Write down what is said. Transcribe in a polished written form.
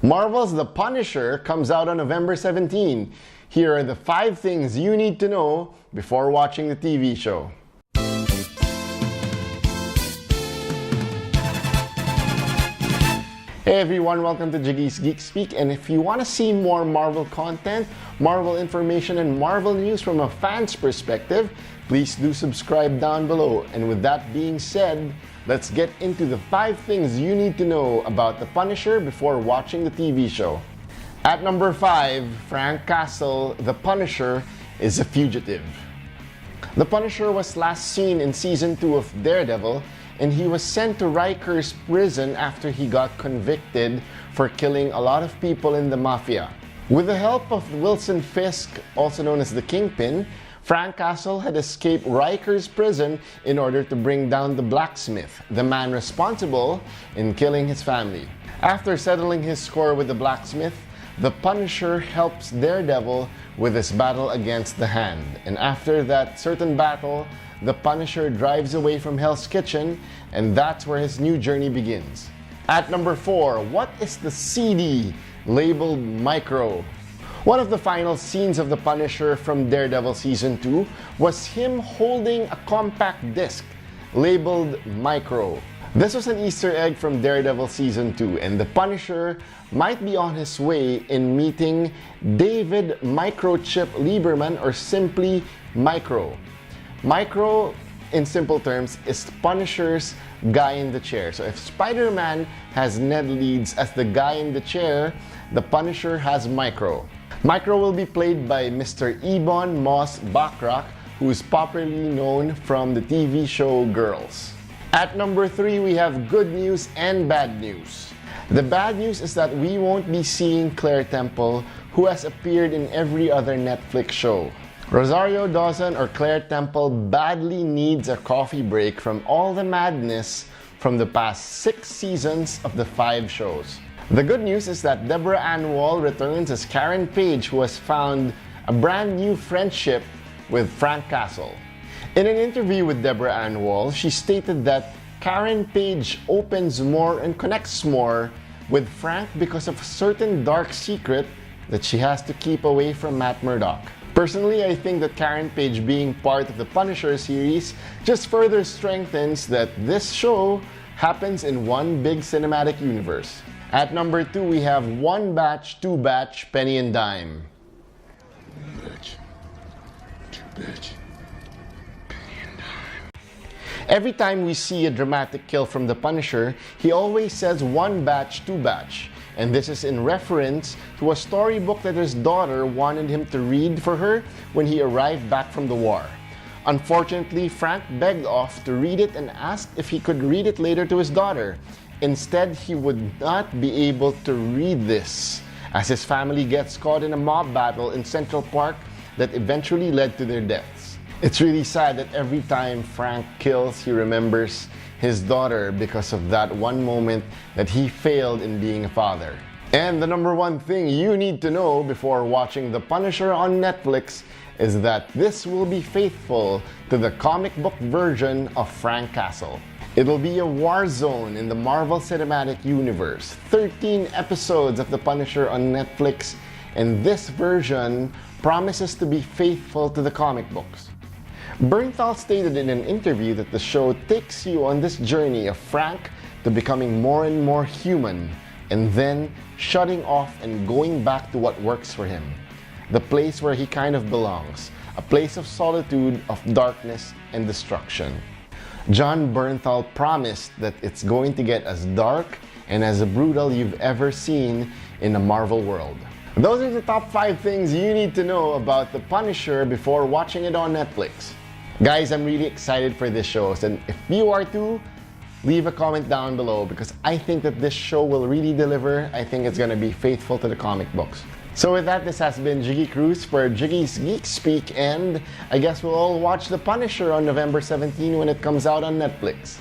Marvel's The Punisher comes out on November 17. Here are the 5 things you need to know before watching the TV show. Hey everyone, welcome to Jiggy's Geek Speak, and if you want to see more Marvel content, Marvel information, and Marvel news from a fan's perspective, please do subscribe down below. And with that being said, let's get into the 5 things you need to know about the Punisher before watching the TV show. At number 5, Frank Castle, the Punisher, is a fugitive. The Punisher was last seen in Season 2 of Daredevil, and he was sent to Rikers prison after he got convicted for killing a lot of people in the Mafia. With the help of Wilson Fisk, also known as the Kingpin, Frank Castle had escaped Rikers prison in order to bring down the blacksmith, the man responsible in killing his family. After settling his score with the blacksmith, the Punisher helps Daredevil with his battle against the Hand. And after that certain battle, the Punisher drives away from Hell's Kitchen, and that's where his new journey begins. At number 4, what is the CD labeled Micro? One of the final scenes of the Punisher from Daredevil Season 2 was him holding a compact disc labeled Micro. This was an Easter egg from Daredevil Season 2, and the Punisher might be on his way in meeting David Microchip Lieberman, or simply Micro. Micro, in simple terms, is Punisher's guy in the chair. So if Spider-Man has Ned Leeds as the guy in the chair, the Punisher has Micro. Micro will be played by Mr. Ebon Moss-Bachrach, who is popularly known from the TV show Girls. At number 3, we have good news and bad news. The bad news is that we won't be seeing Claire Temple, who has appeared in every other Netflix show. Rosario Dawson, or Claire Temple, badly needs a coffee break from all the madness from the past 6 seasons of the 5 shows. The good news is that Deborah Ann Woll returns as Karen Page, who has found a brand new friendship with Frank Castle. In an interview with Deborah Ann Woll, she stated that Karen Page opens more and connects more with Frank because of a certain dark secret that she has to keep away from Matt Murdock. Personally, I think that Karen Page being part of the Punisher series just further strengthens that this show happens in one big cinematic universe. At number 2, we have One Batch, Two Batch, Penny and Dime. One batch, two batch, penny and dime. Every time we see a dramatic kill from the Punisher, he always says one batch, two batch. And this is in reference to a storybook that his daughter wanted him to read for her when he arrived back from the war. Unfortunately, Frank begged off to read it and asked if he could read it later to his daughter. Instead, he would not be able to read this, as his family gets caught in a mob battle in Central Park that eventually led to their deaths. It's really sad that every time Frank kills, he remembers his daughter because of that one moment that he failed in being a father. And the number 1 thing you need to know before watching The Punisher on Netflix is that this will be faithful to the comic book version of Frank Castle. It'll be a war zone in the Marvel Cinematic Universe. 13 episodes of The Punisher on Netflix, and this version promises to be faithful to the comic books. Bernthal stated in an interview that the show takes you on this journey of Frank to becoming more and more human, and then shutting off and going back to what works for him. The place where he kind of belongs, a place of solitude, of darkness and destruction. Jon Bernthal promised that it's going to get as dark and as brutal you've ever seen in a Marvel world. Those are the top 5 things you need to know about The Punisher before watching it on Netflix. Guys, I'm really excited for this show, and if you are too, leave a comment down below because I think that this show will really deliver. I think it's going to be faithful to the comic books. So with that, this has been Jiggy Cruz for Jiggy's Geek Speak, and I guess we'll all watch The Punisher on November 17 when it comes out on Netflix.